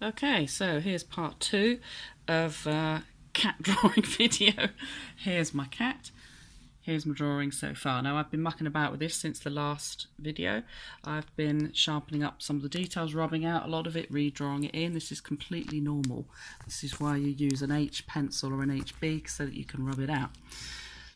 Okay, so here's part two of cat drawing video. Here's my cat. Here's my drawing so far. Now I've been mucking about with this since the last video. I've been sharpening up some of the details, rubbing out a lot of it, redrawing it in. This is completely normal. This is why you use an H pencil or an HB so that you can rub it out.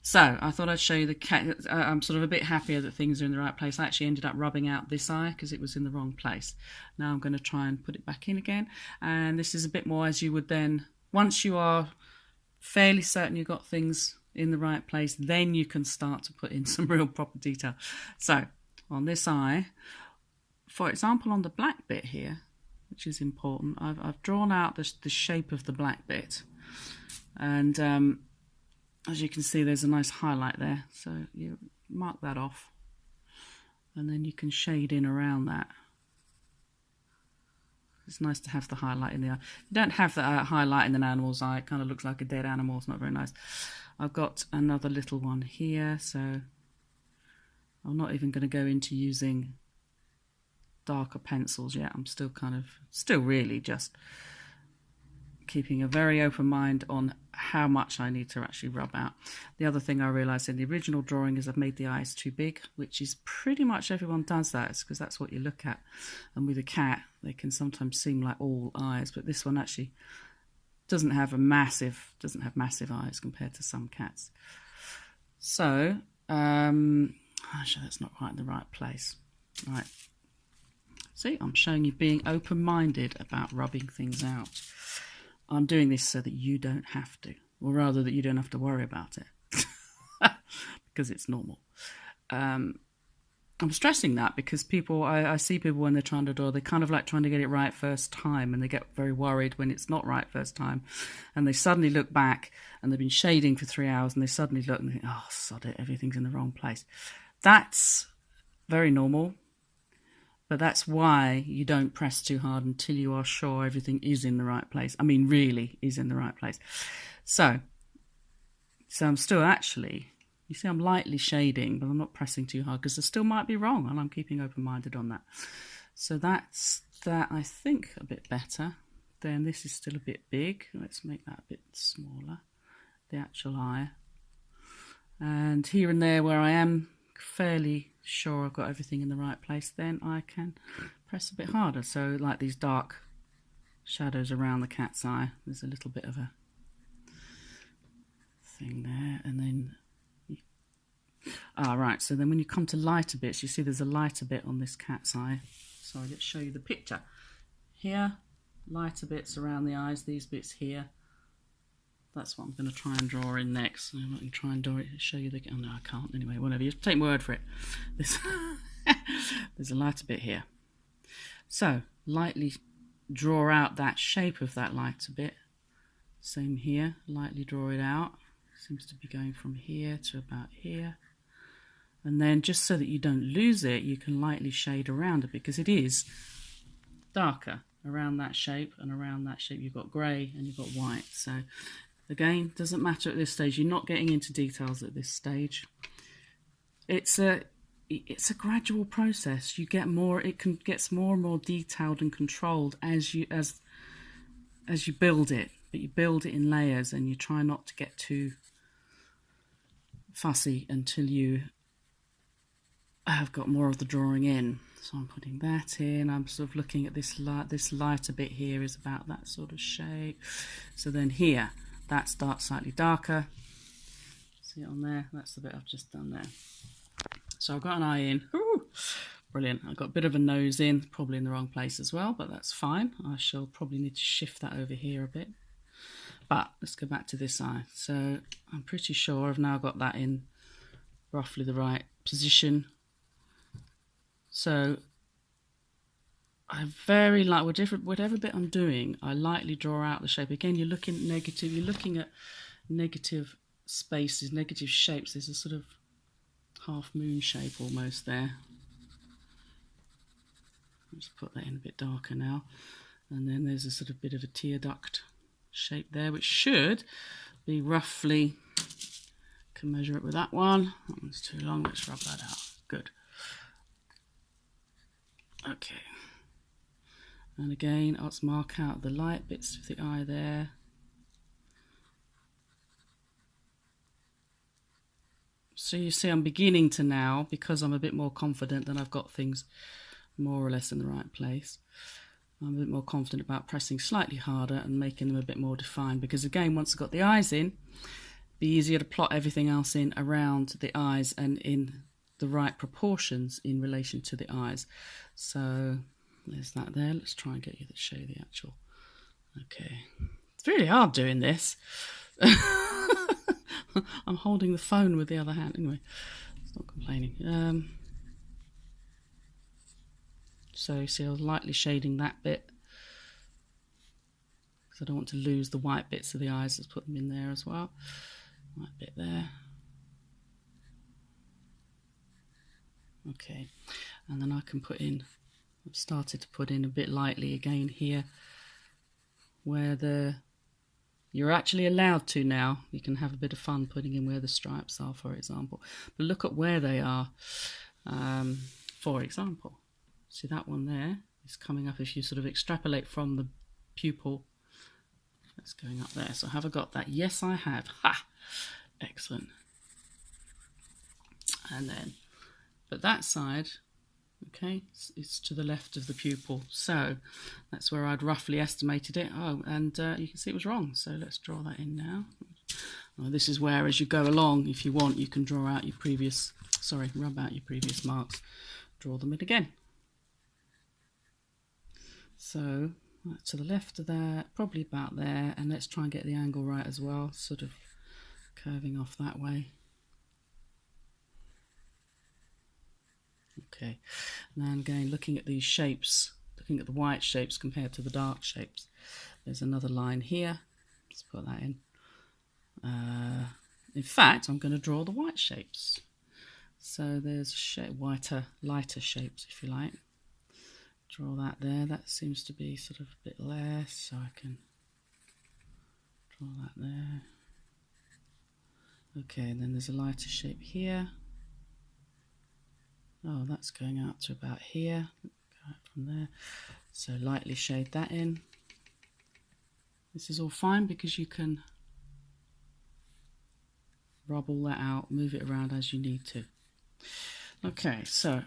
So I thought I'd show you the cat. I'm sort of a bit happier that things are in the right place. I actually ended up rubbing out this eye because it was in the wrong place. Now I'm going to try and put it back in again. And this is a bit more as you would then, once you are fairly certain you've got things in the right place, then you can start to put in some real proper detail. So on this eye, for example, on the black bit here, which is important, I've drawn out the shape of the black bit. And as you can see, there's a nice highlight there, so you mark that off and then you can shade in around that. It's nice to have the highlight in the eye. If you don't have the highlight in an animal's eye, it kind of looks like a dead animal. It's not very nice. I've got another little one here, so I'm not even going to go into using darker pencils yet. I'm still really just keeping a very open mind on how much I need to actually rub out. The other thing I realised in the original drawing is I've made the eyes too big, which is pretty much everyone does that. It's because that's what you look at. And with a cat, they can sometimes seem like all eyes, but this one actually doesn't have massive eyes compared to some cats. So, actually that's not quite in the right place. Right. See, I'm showing you being open-minded about rubbing things out. I'm doing this so that you don't have to, or rather that you don't have to worry about it, because it's normal. I'm stressing that because I see people when they're trying to draw, they kind of like trying to get it right first time, and they get very worried when it's not right first time, and they suddenly look back and they've been shading for 3 hours, and they suddenly look and think, oh, sod it, everything's in the wrong place. That's very normal. But that's why you don't press too hard until you are sure everything is in the right place. I mean, really is in the right place. So I'm still actually, you see I'm lightly shading, but I'm not pressing too hard because I still might be wrong, and I'm keeping open-minded on that. So that's that, I think, a bit better. Then this is still a bit big. Let's make that a bit smaller, the actual eye. And here and there where I am fairly sure I've got everything in the right place, then I can press a bit harder. So like these dark shadows around the cat's eye, there's a little bit of a thing there, and then right, so then when you come to lighter bits, you see there's a lighter bit on this cat's eye. Sorry, let's show you the picture. Here, lighter bits around the eyes, these bits here. That's what I'm going to try and draw in next. I'm not going to try and show you the... Oh, no, I can't. Anyway, whatever. You have to take my word for it. There's a lighter bit here. So, lightly draw out that shape of that lighter bit. Same here. Lightly draw it out. Seems to be going from here to about here. And then, just so that you don't lose it, you can lightly shade around it, because it is darker around that shape, and around that shape you've got grey and you've got white. So... Again, doesn't matter at this stage. You're not getting into details at this stage. It's a gradual process. You get more. Gets more and more detailed and controlled as you build it. But you build it in layers, and you try not to get too fussy until you have got more of the drawing in. So I'm putting that in. I'm sort of looking at this lighter bit here is about that sort of shape. So then here. That starts slightly darker. See it on there? That's the bit I've just done there. So I've got an eye in. Ooh, brilliant. I've got a bit of a nose in, probably in the wrong place as well, but that's fine. I shall probably need to shift that over here a bit. But let's go back to this eye. So I'm pretty sure I've now got that in roughly the right position. So I very like whatever bit I'm doing, I lightly draw out the shape. Again, you're looking at negative spaces, negative shapes. There's a sort of half moon shape almost there. Let's put that in a bit darker now. And then there's a sort of bit of a tear duct shape there, which should be roughly, can measure it with that one. That one's too long, let's rub that out. Good. Okay. And again, let's mark out the light bits of the eye there. So you see I'm beginning to now, because I'm a bit more confident that I've got things more or less in the right place, I'm a bit more confident about pressing slightly harder and making them a bit more defined, because again, once I've got the eyes in, it'll be easier to plot everything else in around the eyes and in the right proportions in relation to the eyes. So there's that there. Let's try and get you to show the actual. Okay, it's really hard doing this. I'm holding the phone with the other hand. Anyway, it's not complaining. So you see I was lightly shading that bit, because I don't want to lose the white bits of the eyes. Let's put them in there as well. White bit there. Okay, and then I can put in, I've started to put in a bit lightly again here, where you're actually allowed to now. You can have a bit of fun putting in where the stripes are, for example. But look at where they are. For example, see that one there is coming up. If you sort of extrapolate from the pupil, that's going up there. So have I got that? Yes, I have. Ha! Excellent. And then, but that side, okay, it's to the left of the pupil. So that's where I'd roughly estimated it. Oh, and you can see it was wrong. So let's draw that in now. Well, this is where, as you go along, if you want, you can draw out your previous, rub out your previous marks, draw them in again. So to the left of that, probably about there, and let's try and get the angle right as well, sort of curving off that way. Okay, now again, looking at these shapes, looking at the white shapes compared to the dark shapes. There's another line here. Let's put that in. In fact, I'm going to draw the white shapes. So there's whiter, lighter shapes, if you like. Draw that there. That seems to be sort of a bit less, so I can draw that there. Okay, and then there's a lighter shape here. Oh, that's going out to about here. Go out from there. So lightly shade that in. This is all fine because you can rub all that out, move it around as you need to. Okay, so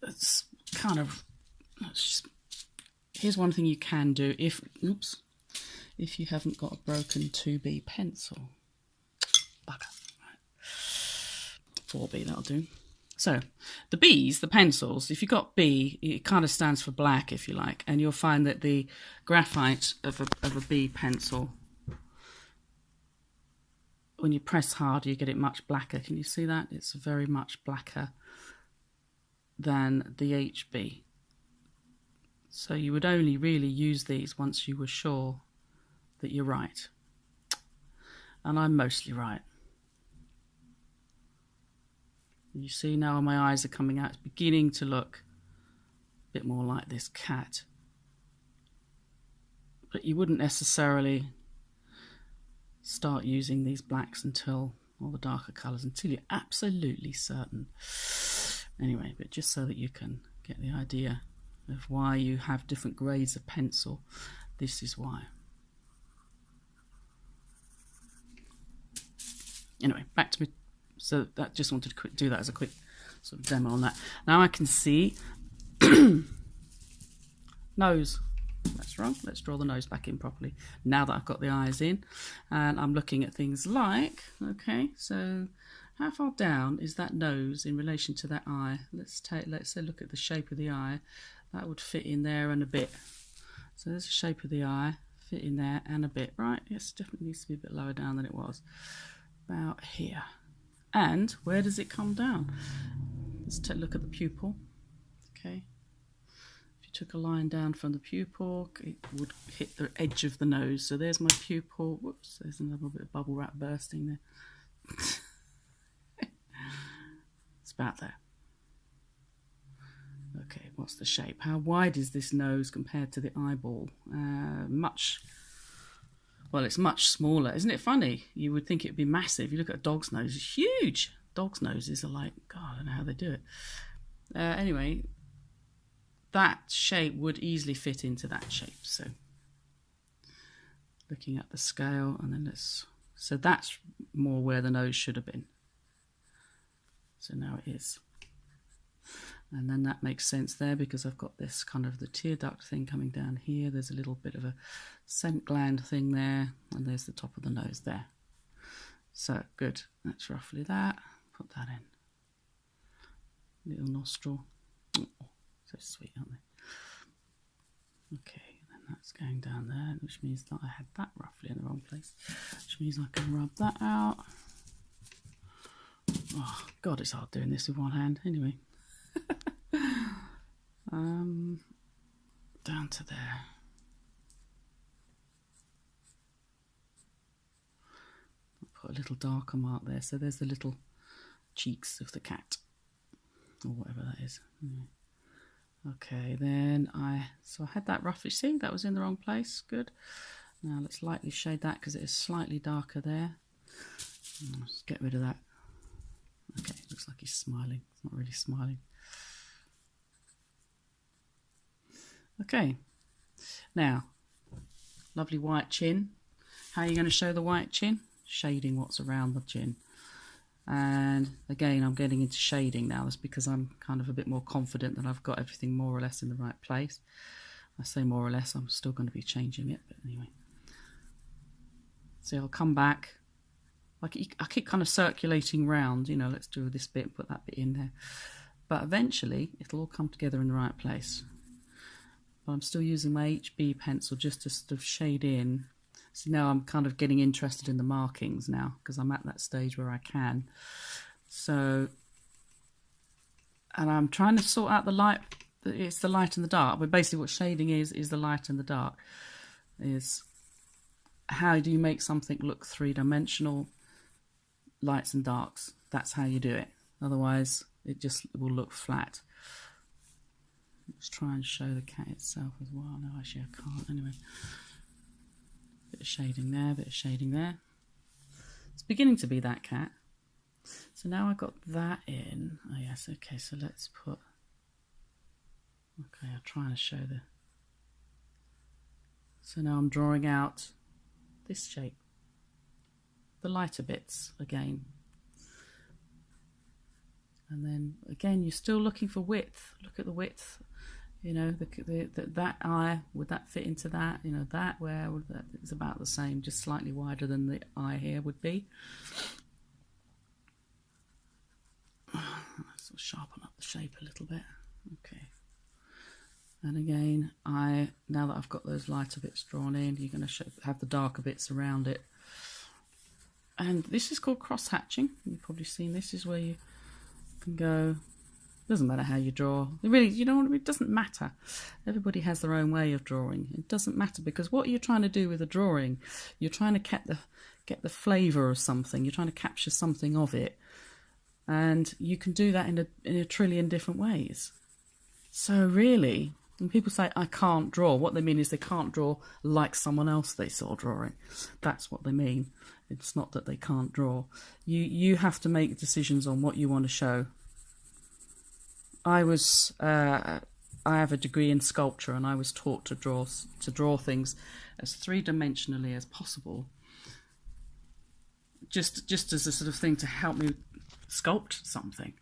it's kind of, here's one thing you can do if you haven't got a broken 2B pencil. Bugger. Right. 4B, that'll do. So the B's, the pencils, if you've got B, it kind of stands for black, if you like, and you'll find that the graphite of a B pencil, when you press hard, you get it much blacker. Can you see that? It's very much blacker than the HB. So you would only really use these once you were sure that you're right. And I'm mostly right. You see now my eyes are coming out. It's beginning to look a bit more like this cat. But you wouldn't necessarily start using these blacks until, or the darker colours, until you're absolutely certain. Anyway, but just so that you can get the idea of why you have different grades of pencil, this is why. Anyway, back to me. So that, just wanted to do that as a quick sort of demo on that. Now I can see nose. That's wrong. Let's draw the nose back in properly. Now that I've got the eyes in, and I'm looking at things like, okay, so how far down is that nose in relation to that eye? Let's say look at the shape of the eye. That would fit in there and a bit. So there's the shape of the eye, fit in there and a bit, right? Yes, definitely needs to be a bit lower down than it was. About here. And where does it come down? Let's take a look at the pupil. Okay. If you took a line down from the pupil, it would hit the edge of the nose. So there's my pupil. Whoops, there's another bit of bubble wrap bursting there. It's about there. Okay, what's the shape? How wide is this nose compared to the eyeball? Well, it's much smaller. Isn't it funny? You would think it would be massive. You look at a dog's nose, it's huge. Dogs' noses are like, God, I don't know how they do it. Anyway, that shape would easily fit into that shape. So looking at the scale, and then so that's more where the nose should have been. So now it is. And then that makes sense there because I've got this kind of the tear duct thing coming down here. There's a little bit of a scent gland thing there, and there's the top of the nose there. So good, that's roughly that. Put that in. Little nostril. Oh, so sweet, aren't they? Okay, and that's going down there, which means that I had that roughly in the wrong place, which means I can rub that out. Oh, God, it's hard doing this with one hand. Anyway. Down to there. I'll put a little darker mark there. So there's the little cheeks of the cat, or whatever that is. Okay, then so I had that roughly. See, that was in the wrong place. Good. Now let's lightly shade that because it is slightly darker there. Let's get rid of that. Okay, looks like he's smiling. It's not really smiling. Okay, now, lovely white chin. How are you going to show the white chin? Shading what's around the chin. And again, I'm getting into shading now. That's because I'm kind of a bit more confident that I've got everything more or less in the right place. I say more or less, I'm still going to be changing it, but anyway. So I'll come back. I keep kind of circulating round, you know, let's do this bit, put that bit in there. But eventually, it'll all come together in the right place. But I'm still using my HB pencil just to sort of shade in. So now I'm kind of getting interested in the markings now, because I'm at that stage where I can. So, and I'm trying to sort out the light. It's the light and the dark. But basically what shading is the light and the dark. Is how do you make something look three-dimensional? Lights and darks. That's how you do it. Otherwise, it just will look flat. Let's try and show the cat itself as well. No, actually I can't. Anyway, bit of shading there, bit of shading there. It's beginning to be that cat. So now I've got that in. Oh yes, okay, so let's put... Okay, I'll try and show the... So now I'm drawing out this shape. The lighter bits again. And then again, you're still looking for width. Look at the width. You know, that eye, would that fit into that? You know, that where would that? It's about the same, just slightly wider than the eye here would be. Let's sharpen up the shape a little bit. Okay. And again, now that I've got those lighter bits drawn in, you're going to have the darker bits around it. And this is called cross-hatching. You've probably seen this. Is where you can go. Doesn't matter how you draw. Really, you know, it doesn't matter. Everybody has their own way of drawing. It doesn't matter because what you're trying to do with a drawing, you're trying to get the flavour of something. You're trying to capture something of it, and you can do that in a trillion different ways. So really, when people say I can't draw, what they mean is they can't draw like someone else they saw drawing. That's what they mean. It's not that they can't draw. You have to make decisions on what you want to show. I have a degree in sculpture, and I was taught to draw things as three-dimensionally as possible. Just as a sort of thing to help me sculpt something.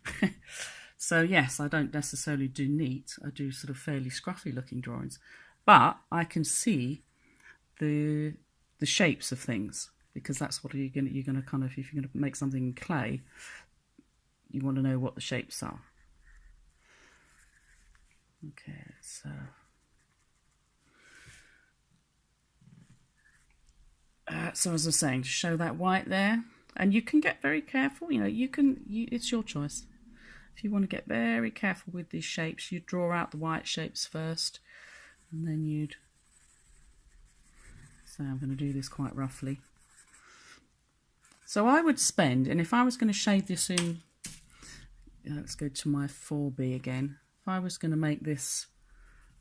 So yes, I don't necessarily do neat. I do sort of fairly scruffy-looking drawings, but I can see the shapes of things, because that's what you're gonna kind of, if you're gonna make something in clay, you want to know what the shapes are. Okay, so as I was saying, to show that white there, and you can get very careful. You know, it's your choice. If you want to get very careful with these shapes, you draw out the white shapes first, and then you'd. So I'm going to do this quite roughly. So I would spend, and if I was going to shade this in, let's go to my 4B again. If I was going to make this,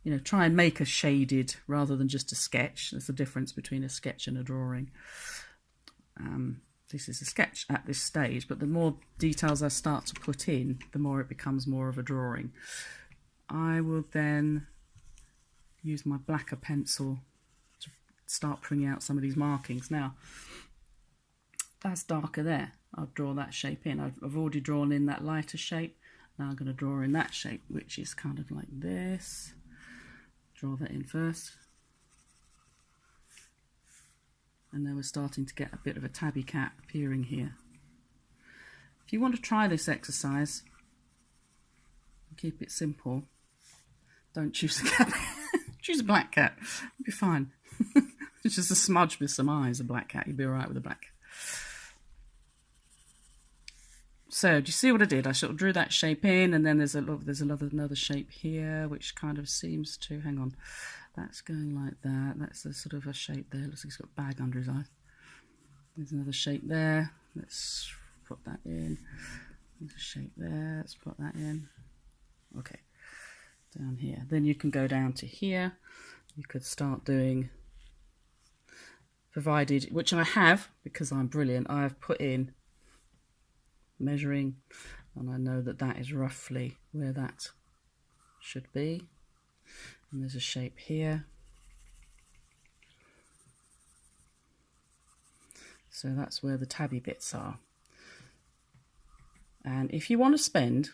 you know, try and make a shaded rather than just a sketch. There's a difference between a sketch and a drawing. This is a sketch at this stage, but the more details I start to put in, the more it becomes more of a drawing. I will then use my blacker pencil to start putting out some of these markings. Now, that's darker there. I'll draw that shape in. I've already drawn in that lighter shape. Now I'm going to draw in that shape, which is kind of like this. Draw that in first. And then we're starting to get a bit of a tabby cat appearing here. If you want to try this exercise, keep it simple. Don't choose a cat. Choose a black cat. You'll be fine. It's just a smudge with some eyes, a black cat. You'll be all right with a black cat. So, do you see what I did? I sort of drew that shape in, and then there's another shape here, which kind of seems to, hang on, that's going like that. That's a sort of a shape there. Looks like he's got a bag under his eye. There's another shape there. Let's put that in. There's a shape there. Let's put that in. Okay, down here. Then you can go down to here. You could start doing, provided, which I have, because I'm brilliant, I've put in measuring, and I know that that is roughly where that should be. And there's a shape here. So that's where the tabby bits are. And if you want to spend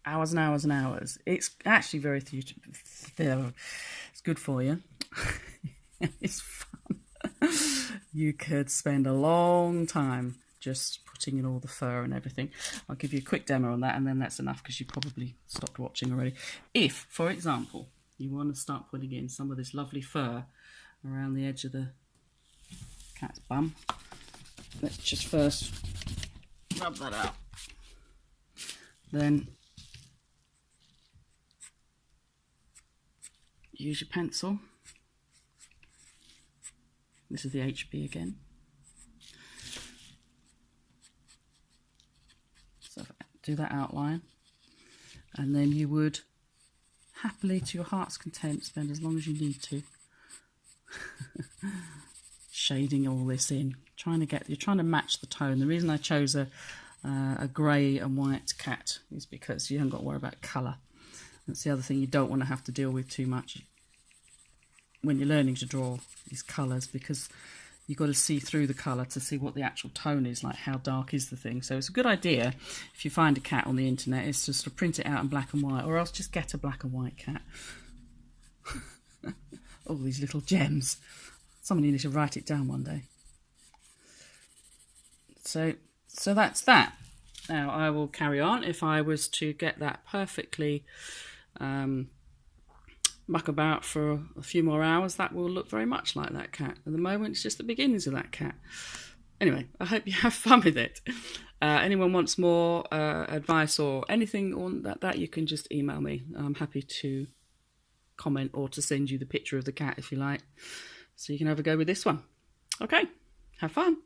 hours and hours and hours, it's actually very it's good for you. It's fun. You could spend a long time just putting in all the fur and everything. I'll give you a quick demo on that, and then that's enough because you probably stopped watching already. If, for example, you want to start putting in some of this lovely fur around the edge of the cat's bum, let's just first rub that out. Then use your pencil. This is the HB again. So do that outline, and then you would happily, to your heart's content, spend as long as you need to shading all this in, you're trying to match the tone. The reason I chose a grey and white cat is because you haven't got to worry about colour. That's the other thing you don't want to have to deal with too much when you're learning to draw these colours, because you've got to see through the colour to see what the actual tone is, like how dark is the thing. So it's a good idea, if you find a cat on the internet, is to sort of print it out in black and white, or else just get a black and white cat. All these little gems. Someone needs to write it down one day. So that's that. Now I will carry on. If I was to get that perfectly muck about for a few more hours, that will look very much like that cat. At the moment, it's just the beginnings of that cat. Anyway, I hope you have fun with it. Anyone wants more advice or anything on that, you can just email me. I'm happy to comment or to send you the picture of the cat if you like, so you can have a go with this one. Okay, have fun.